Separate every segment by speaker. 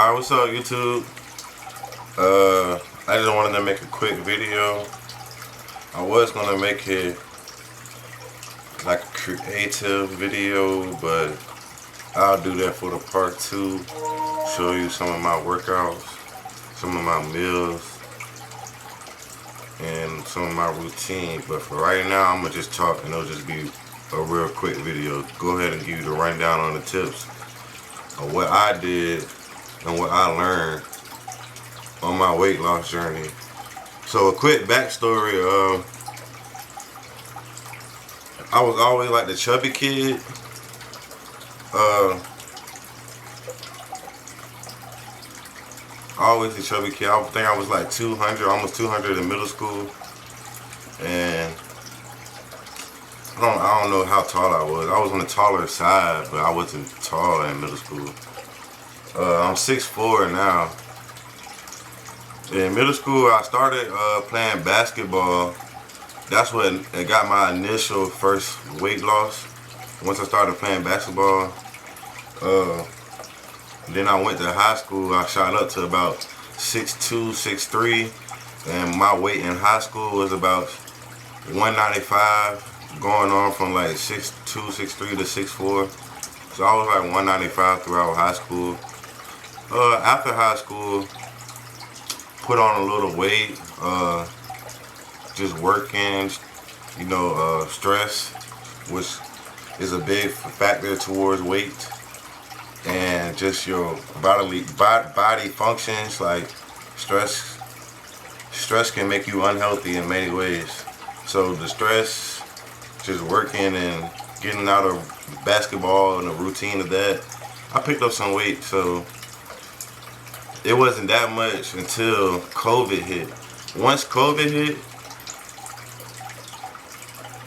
Speaker 1: Alright, what's up YouTube? I just wanted to make a quick video. I was gonna make it like a creative video, but I'll do that for the part 2. Show you some of my workouts, some of my meals, and some of my routine. But for right now, I'm gonna just talk and it'll just be a real quick video. Go ahead and give you the rundown on the tips of what I did and what I learned on my weight loss journey. So a quick backstory, I was always like the chubby kid. Always the chubby kid. I think I was like 200, almost 200 in middle school. And I don't know how tall I was. I was on the taller side, but I wasn't tall in middle school. I'm 6'4" now. In middle school, I started playing basketball. That's when it got my initial first weight loss. Once I started playing basketball, then I went to high school. I shot up to about 6'2", 6'3", and my weight in high school was about 195, going on from like 6'2", 6'3" to 6'4". So I was like 195 throughout high school. After high school, put on a little weight, just working, stress, which is a big factor towards weight, and just your body functions. Like stress can make you unhealthy in many ways. So the stress, just working and getting out of basketball and the routine of that, I picked up some weight. So it wasn't that much until COVID hit. Once COVID hit,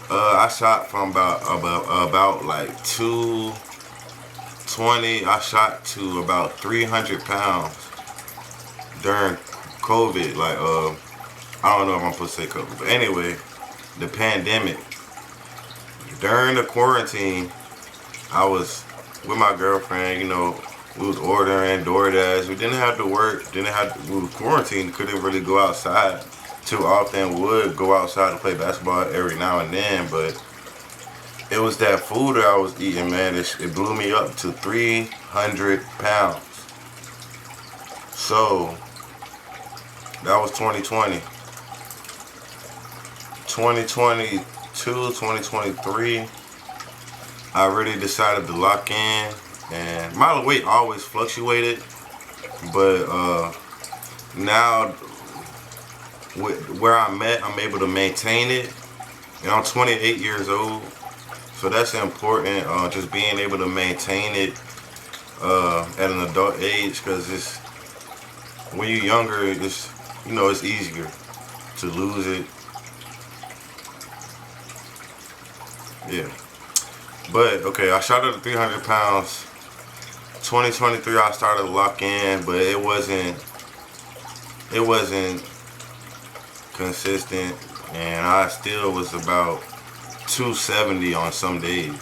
Speaker 1: I shot from about like 220. I shot to about 300 pounds during COVID. Like I don't know if I'm supposed to say COVID, but anyway, the pandemic. During the quarantine, I was with my girlfriend. We was ordering DoorDash. We didn't have to work. We were quarantined. Couldn't really go outside too often. Would go outside to play basketball every now and then, but it was that food that I was eating, man. It blew me up to 300 pounds. So that was 2020. 2022, 2023, I really decided to lock in. And my weight always fluctuated, but now where I'm at, I'm able to maintain it. And I'm 28 years old, so that's important. Just being able to maintain it at an adult age, because when you're younger, it's easier to lose it. Yeah. But okay, I shot up to 300 pounds. 2023, I started to lock in, but it wasn't consistent, and I still was about 270 on some days.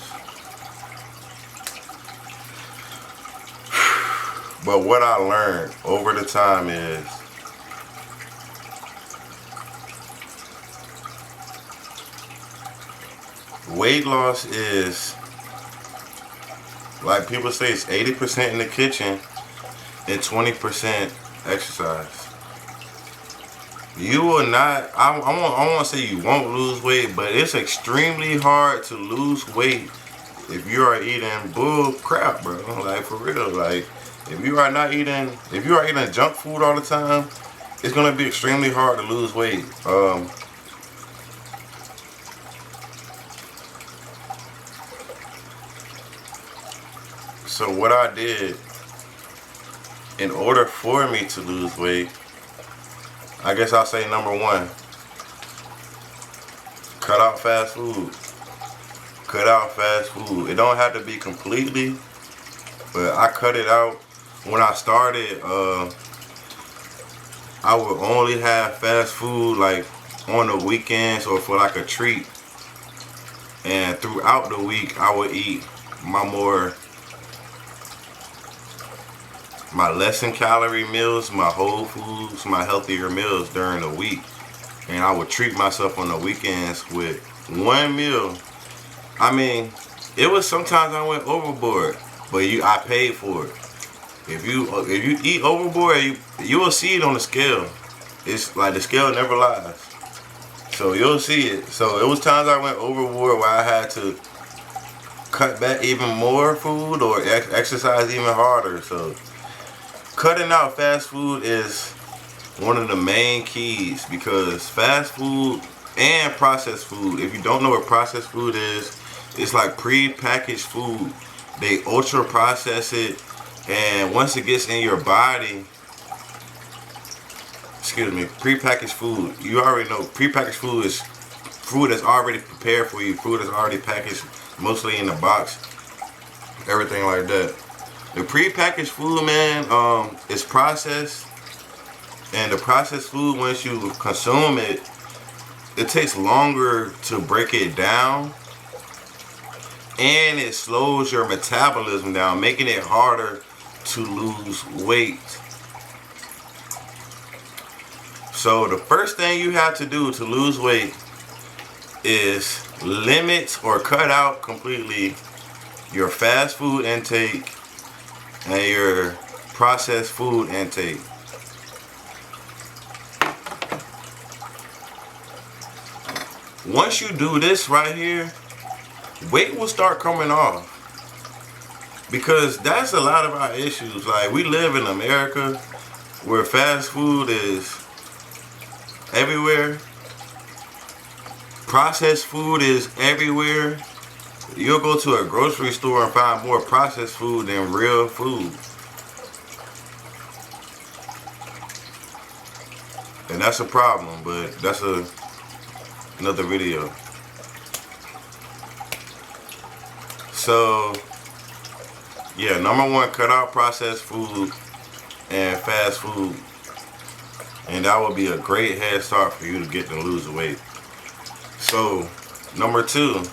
Speaker 1: But what I learned over the time is weight loss is, like people say, it's 80% in the kitchen and 20% exercise. You will not, I won't say you won't lose weight, but it's extremely hard to lose weight if you are eating bull crap, bro. Like, for real. Like, if you are eating junk food all the time, it's gonna be extremely hard to lose weight. So what I did, in order for me to lose weight, I guess I'll say number 1, cut out fast food. Cut out fast food. It don't have to be completely, but I cut it out. When I started, I would only have fast food like on the weekends or for like a treat. And throughout the week, I would eat my more my less than calorie meals, my whole foods, my healthier meals during the week. And I would treat myself on the weekends with one meal. I mean, it was sometimes I went overboard, but I paid for it. If you eat overboard, you will see it on the scale. It's like the scale never lies. So you'll see it. So it was times I went overboard where I had to cut back even more food or exercise even harder. So cutting out fast food is one of the main keys, because fast food and processed food, if you don't know what processed food is, it's like pre-packaged food. They ultra process it, and once it gets in your body, pre-packaged food, you already know pre-packaged food is food that's already prepared for you, food that's already packaged, mostly in a box, everything like that. The pre-packaged food, man, is processed, and the processed food, once you consume it, it takes longer to break it down, and it slows your metabolism down, making it harder to lose weight. So the first thing you have to do to lose weight is limit or cut out completely your fast food intake and your processed food intake. Once you do this right here, weight will start coming off. Because that's a lot of our issues. Like, we live in America where fast food is everywhere. Processed food is everywhere. You'll go to a grocery store and find more processed food than real food. And that's a problem, but that's another video. So, yeah, number one, cut out processed food and fast food. And that would be a great head start for you to get to lose weight. So, number two,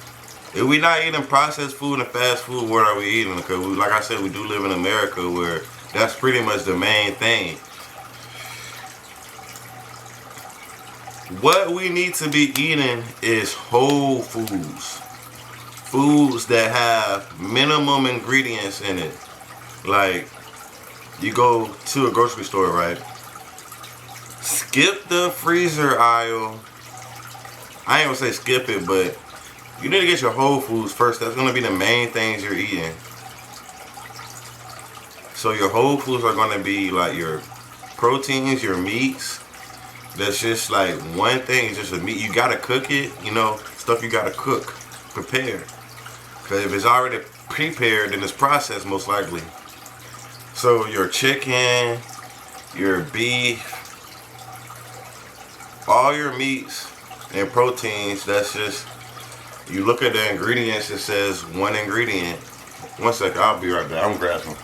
Speaker 1: if we're not eating processed food and fast food, what are we eating? Because, like I said, we do live in America where that's pretty much the main thing. What we need to be eating is whole foods. Foods that have minimum ingredients in it. Like, you go to a grocery store, right? Skip the freezer aisle. I ain't gonna say skip it, but you need to get your whole foods first. That's gonna be the main things you're eating. So your whole foods are gonna be like your proteins, your meats. That's just like one thing. It's just a meat. You gotta cook it. You know, stuff you gotta cook, prepare. Because if it's already prepared, then it's processed most likely. So your chicken, your beef, all your meats and proteins, that's just, you look at the ingredients, it says one ingredient. One second, I'll be right back. I'm grabbing.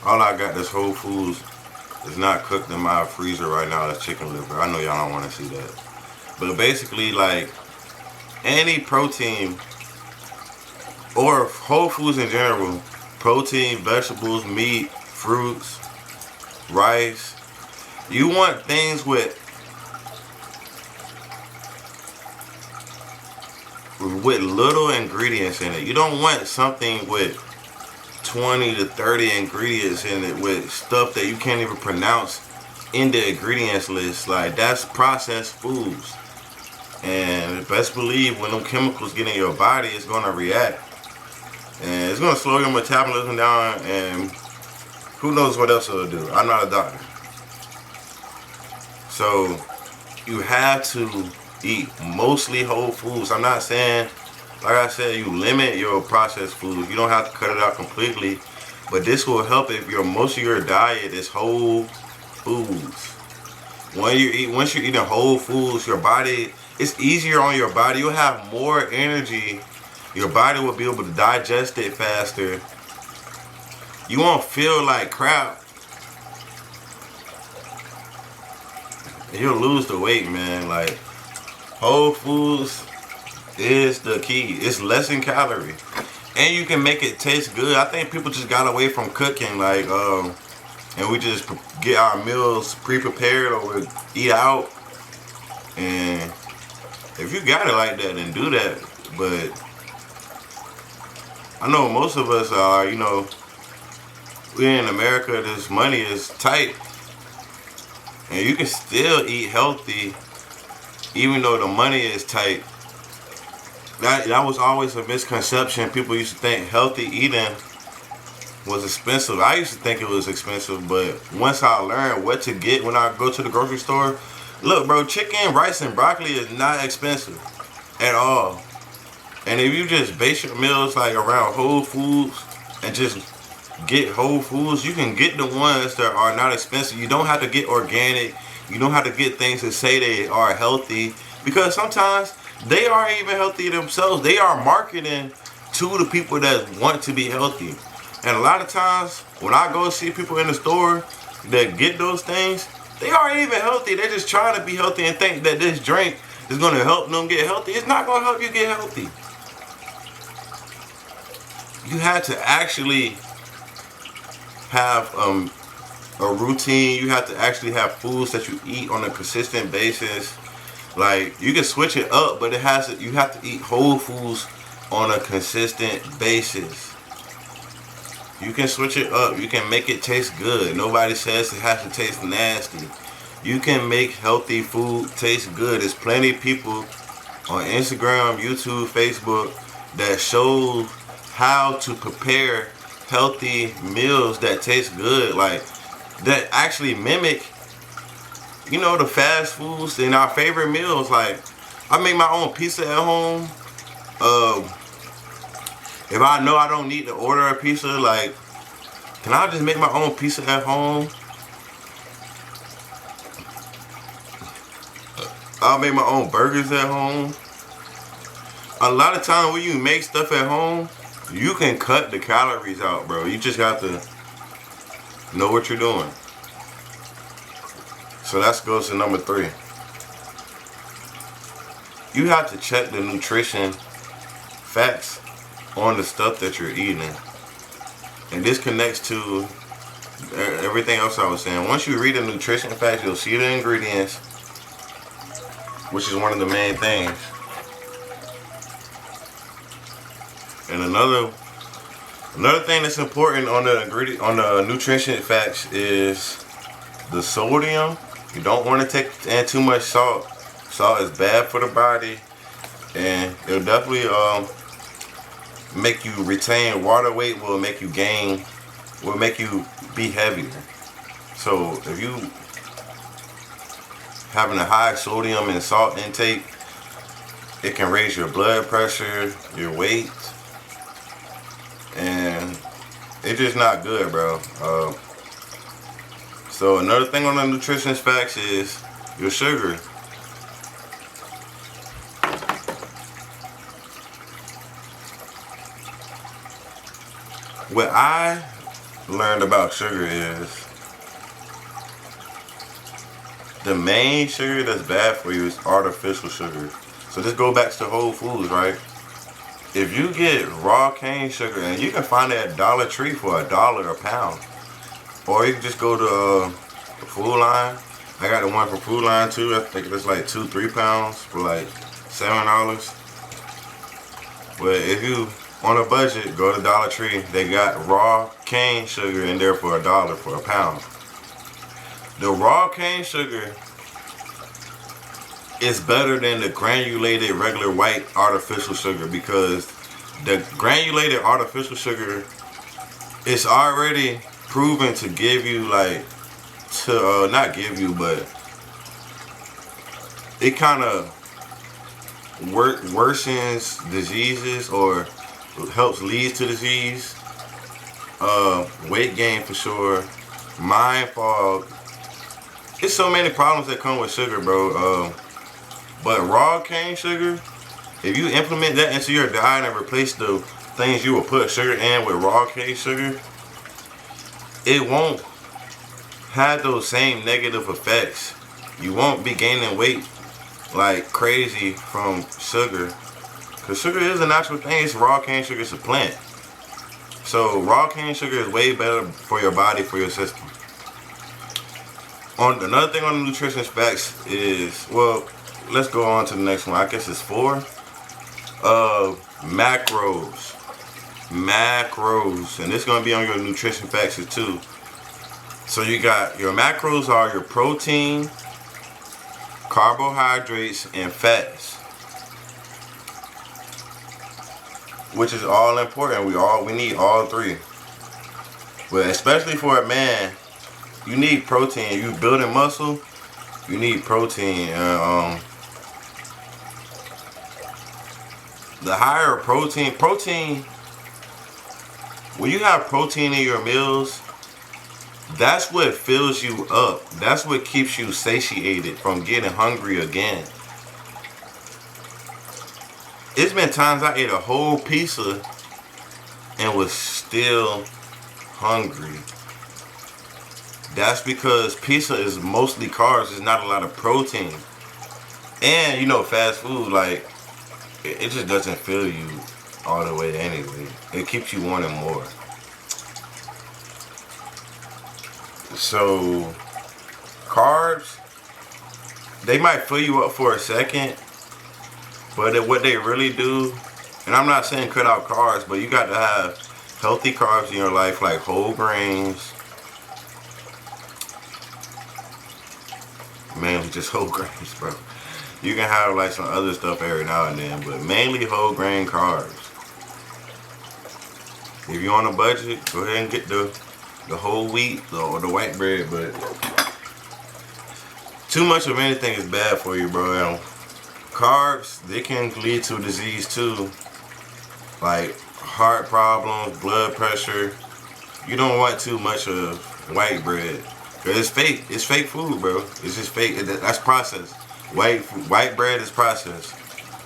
Speaker 1: All I got this Whole Foods is not cooked in my freezer right now. That's chicken liver. I know y'all don't want to see that. But basically, like, any protein or whole foods in general, protein, vegetables, meat, fruits, rice, you want things with little ingredients in it. You don't want something with 20 to 30 ingredients in it, with stuff that you can't even pronounce in the ingredients list. Like, that's processed foods. And best believe when them chemicals get in your body, it's going to react. And it's going to slow your metabolism down, and who knows what else it'll do. I'm not a doctor. So you have to eat mostly whole foods. I'm not saying, like I said, you limit your processed foods. You don't have to cut it out completely. But this will help if most of your diet is whole foods. Once you're eating whole foods, your body, it's easier on your body. You'll have more energy Your body will be able to digest it faster. You won't feel like crap. And you'll lose the weight, man. Like, Whole Foods is the key. It's less in calorie. And you can make it taste good. I think people just got away from cooking, like, and we just get our meals pre-prepared or we eat out. And if you got it like that, then do that. But I know most of us are, we're in America, this money is tight. And you can still eat healthy even though the money is tight. That was always a misconception. People used to think healthy eating was expensive. I used to think it was expensive, but once I learned what to get when I go to the grocery store, look, bro, chicken, rice, and broccoli is not expensive at all. And if you just base your meals like around Whole Foods and just get Whole Foods, you can get the ones that are not expensive. You don't have to get organic. You don't have to get things that say they are healthy, because sometimes they aren't even healthy themselves. They are marketing to the people that want to be healthy. And a lot of times when I go see people in the store that get those things, they aren't even healthy. They're just trying to be healthy and think that this drink is going to help them get healthy. It's not going to help you get healthy. You have to actually have a routine. You have to actually have foods that you eat on a consistent basis. Like, you can switch it up, but you have to eat whole foods on a consistent basis. You can switch it up. You can make it taste good. Nobody says it has to taste nasty. You can make healthy food taste good. There's plenty of people on Instagram, YouTube, Facebook that show how to prepare healthy meals that taste good, like that actually mimic, the fast foods and our favorite meals. Like, I make my own pizza at home. If I know I don't need to order a pizza, like, can I just make my own pizza at home? I'll make my own burgers at home. A lot of times when you make stuff at home, you can cut the calories out, bro. You just have to know what you're doing. So that goes to number 3. You have to check the nutrition facts on the stuff that you're eating. And this connects to everything else I was saying. Once you read the nutrition facts, you'll see the ingredients, which is one of the main things. And another thing that's important on the nutrition facts is the sodium. You don't want to take in too much salt. Salt is bad for the body, and it'll definitely make you retain water weight. Will make you gain. Will make you be heavier. So if you having a high sodium and salt intake, it can raise your blood pressure, your weight. And it's just not good, bro. So another thing on the nutrition facts is your sugar. What I learned about sugar is the main sugar that's bad for you is artificial sugar. So this go back to Whole Foods, right? If you get raw cane sugar, and you can find it at Dollar Tree for $1 a pound, or you can just go to Food Line. I got the one from Food Line too. I think it's like 2-3 pounds for like $7. But if you on a budget, go to Dollar Tree. They got raw cane sugar in there for $1 for a pound. The raw cane sugar is better than the granulated regular white artificial sugar, because the granulated artificial sugar is already proven to give you not give you, but it kind of worsens diseases or helps lead to disease, weight gain for sure, mind fog. It's so many problems that come with sugar, bro. But raw cane sugar If you implement that into your diet and replace the things you will put sugar in with raw cane sugar, it won't have those same negative effects. You won't be gaining weight like crazy from sugar. Because sugar is a natural thing. It's raw cane sugar. It's a plant. So raw cane sugar is way better for your body, for your system. On another thing on the nutrition facts is, well, let's go on to the next one. I guess it's 4. Macros. Macros. And this is going to be on your nutrition facts too. So you got your macros are your protein, carbohydrates, and fats, which is all important. We need all 3. But especially for a man, you need protein. You building muscle, you need protein. The higher protein, when you have protein in your meals, that's what fills you up. That's what keeps you satiated from getting hungry again. It's been times I ate a whole pizza and was still hungry. That's because pizza is mostly carbs. There's not a lot of protein. And, fast food, like, it just doesn't fill you all the way anyway. It keeps you wanting more. So, carbs, they might fill you up for a second, but what they really do, and I'm not saying cut out carbs, but you got to have healthy carbs in your life, like whole grains, mainly just whole grains, bro. You can have like some other stuff every now and then, but mainly whole grain carbs. If you're on a budget, go ahead and get the whole wheat or the white bread, but too much of anything is bad for you, bro. Carbs, they can lead to disease too, like heart problems, blood pressure. You don't want too much of white bread, cause it's fake. It's fake food, bro. It's just fake. That's processed. White bread is processed.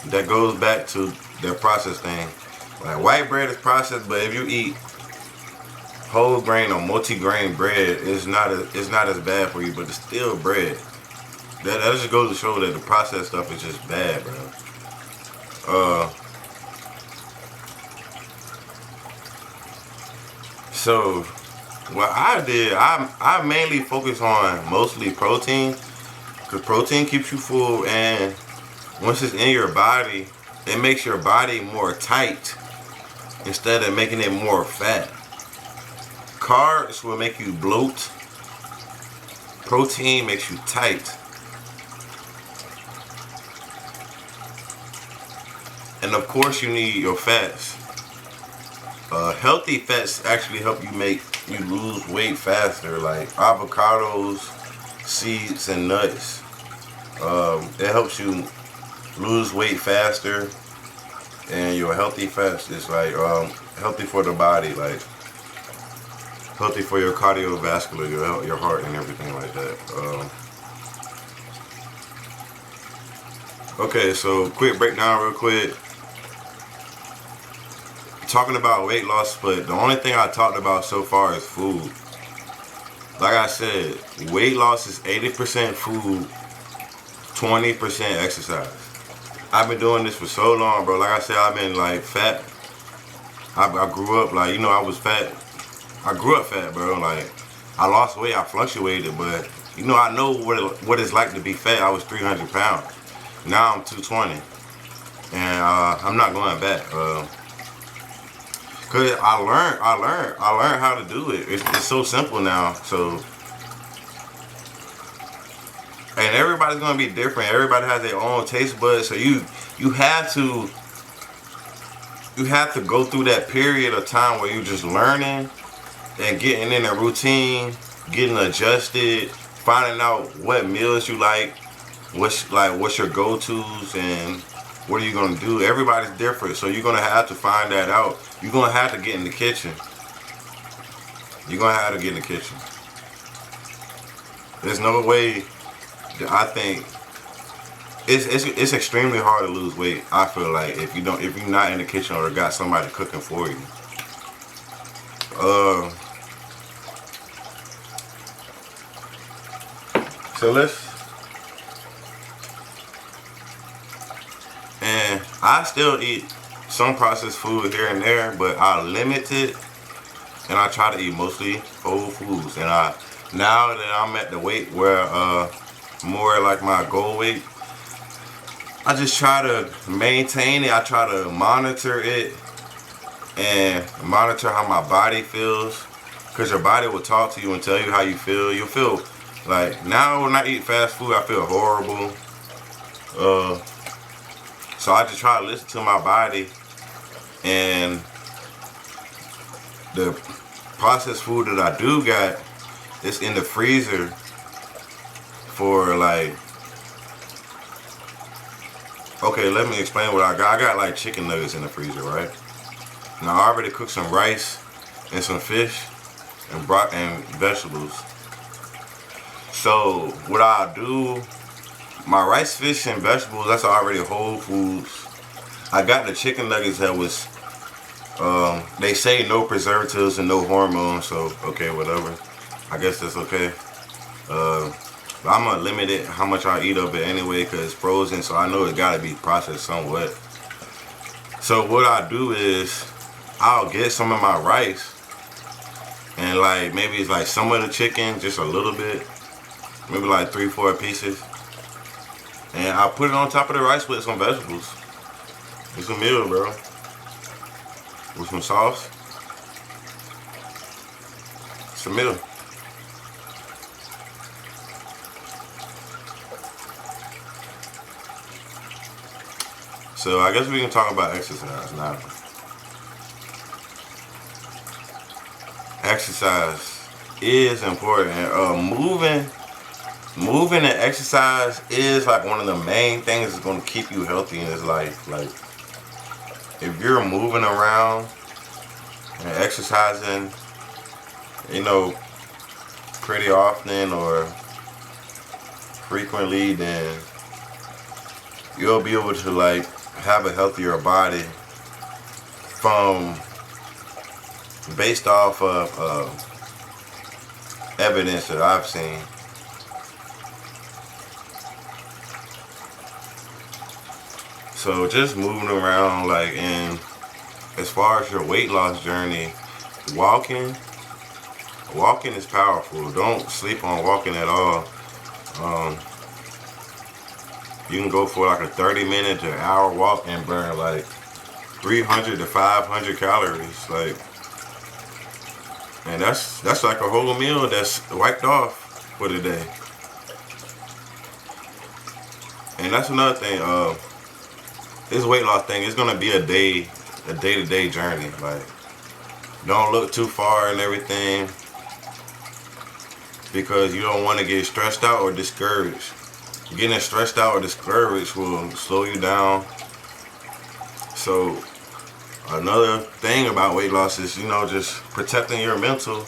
Speaker 1: That goes back to their process thing. Like white bread is processed, but if you eat whole grain or multi-grain bread, it's not as bad for you, but it's still bread. That just goes to show that the processed stuff is just bad, bro. So what I did, I mainly focus on mostly protein, because protein keeps you full, and once it's in your body, it makes your body more tight instead of making it more fat. Carbs will make you bloat. Protein makes you tight. And of course you need your fats. Healthy fats actually help you lose weight faster, like avocados, seeds, and nuts. It helps you lose weight faster, and your healthy fats is like healthy for the body, like healthy for your cardiovascular, your heart, and everything like that. Okay, so quick breakdown real quick. Talking about weight loss, but the only thing I talked about so far is food. Like I said, weight loss is 80% food, 20% exercise. I've been doing this for so long, bro. Like I said, I've been like fat. I grew up like, I was fat. I grew up fat, bro. Like, I lost weight, I fluctuated, but I know what it's like to be fat. I was 300 pounds. Now I'm 220, and I'm not going back. Cause I learned how to do it. It's so simple now. So, and everybody's gonna be different. Everybody has their own taste buds. So you have to go through that period of time where you're just learning and getting in a routine, getting adjusted, finding out what meals you like, what's your go-tos, and what are you gonna do. Everybody's different, so you're gonna have to find that out. You're gonna have to get in the kitchen. There's no way that I think it's extremely hard to lose weight. I feel like if you're not in the kitchen or got somebody cooking for you. Uh, so let's and I still eat some processed food here and there, but I limit it and I try to eat mostly whole foods. And I now that I'm at the weight where more like my goal weight, I just try to maintain it. I try to monitor it and monitor how my body feels, because your body will talk to you and tell you how you feel. You'll feel like now when I eat fast food, I feel horrible. So I just try to listen to my body, and the processed food that I do got is in the freezer for like. Okay, let me explain what I got. I got like chicken nuggets in the freezer, right? Now I already cooked some rice and some fish and vegetables. So what I do, my rice, fish, and vegetables, that's already whole foods. I got the chicken nuggets that was, they say no preservatives and no hormones, so okay, whatever. I guess that's okay. But I'm gonna limit it how much I eat of it anyway, because it's frozen, so I know it gotta be processed somewhat. So what I do is I'll get some of my rice and like maybe it's like some of the chicken, just a little bit, maybe like 3-4 pieces, and I'll put it on top of the rice with some vegetables. It's a meal, bro. With some sauce. It's a meal. So I guess we can talk about exercise now. Exercise is important. Moving and exercise is like one of the main things that's going to keep you healthy in this life. Like if you're moving around and exercising, pretty often or frequently, then you'll be able to like have a healthier body from based off of evidence that I've seen. So just moving around, like, and as far as your weight loss journey, walking is powerful. Don't sleep on walking at all. You can go for like a 30-minute to an hour walk and burn like 300 to 500 calories, like, and that's like a whole meal that's wiped off for the day. And that's another thing. This weight loss thing is gonna be a day-to-day journey. Like, don't look too far and everything, because you don't want to get stressed out or discouraged. Getting stressed out or discouraged will slow you down. So another thing about weight loss is, just protecting your mental,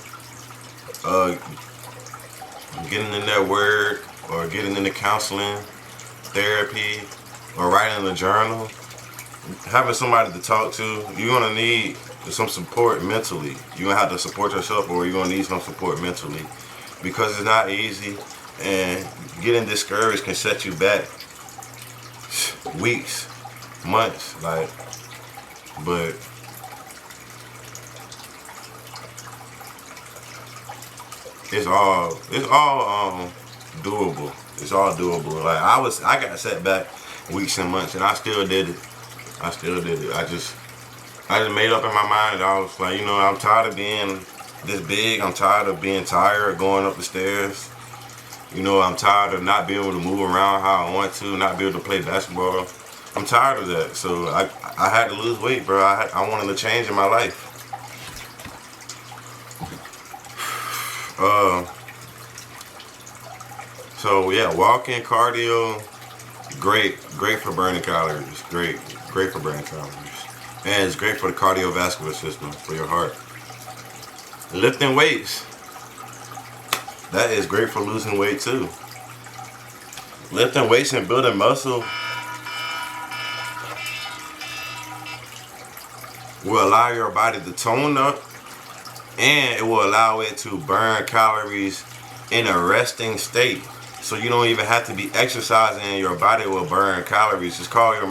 Speaker 1: getting in that word or getting into counseling, therapy, or writing a journal, having somebody to talk to. You're gonna need some support mentally. You're gonna have to support yourself, or you're gonna need some support mentally, because it's not easy, and getting discouraged can set you back weeks, months, like, but it's all doable. It's all doable. Like, I got set back weeks and months, and I still did it. I just made up in my mind. I was like, I'm tired of being this big. I'm tired of being tired going up the stairs. I'm tired of not being able to move around how I want to, not be able to play basketball. I'm tired of that. So I had to lose weight, bro. I wanted a change in my life. So yeah, walking, cardio, great for burning calories. Great for burning calories. And it's great for the cardiovascular system, for your heart. Lifting weights, that is great for losing weight too. Lifting weights and building muscle will allow your body to tone up, and it will allow it to burn calories in a resting state. So you don't even have to be exercising, and your body will burn calories. It's called your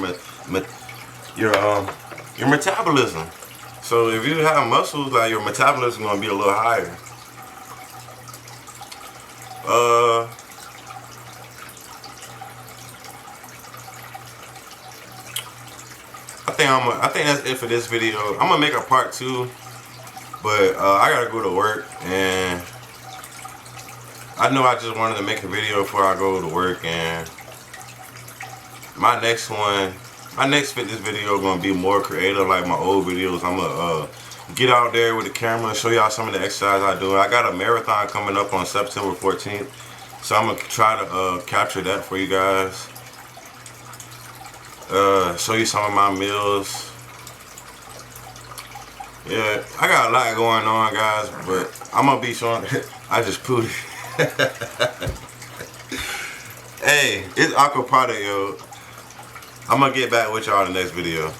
Speaker 1: metabolism. So if you have muscles, like, your metabolism is gonna be a little higher. I think that's it for this video. I'm gonna make a part 2, but I gotta go to work, and I know I just wanted to make a video before I go to work. And my next fitness video is gonna be more creative, like my old videos. I'm gonna get out there with the camera and show y'all some of the exercise I do. I got a marathon coming up on September 14th, so I'm gonna try to capture that for you guys. Show you some of my meals. Yeah, I got a lot going on, guys, but I'm gonna be showing. I just pooed. Hey, it's Aqua Product, yo. I'm gonna get back with y'all in the next video.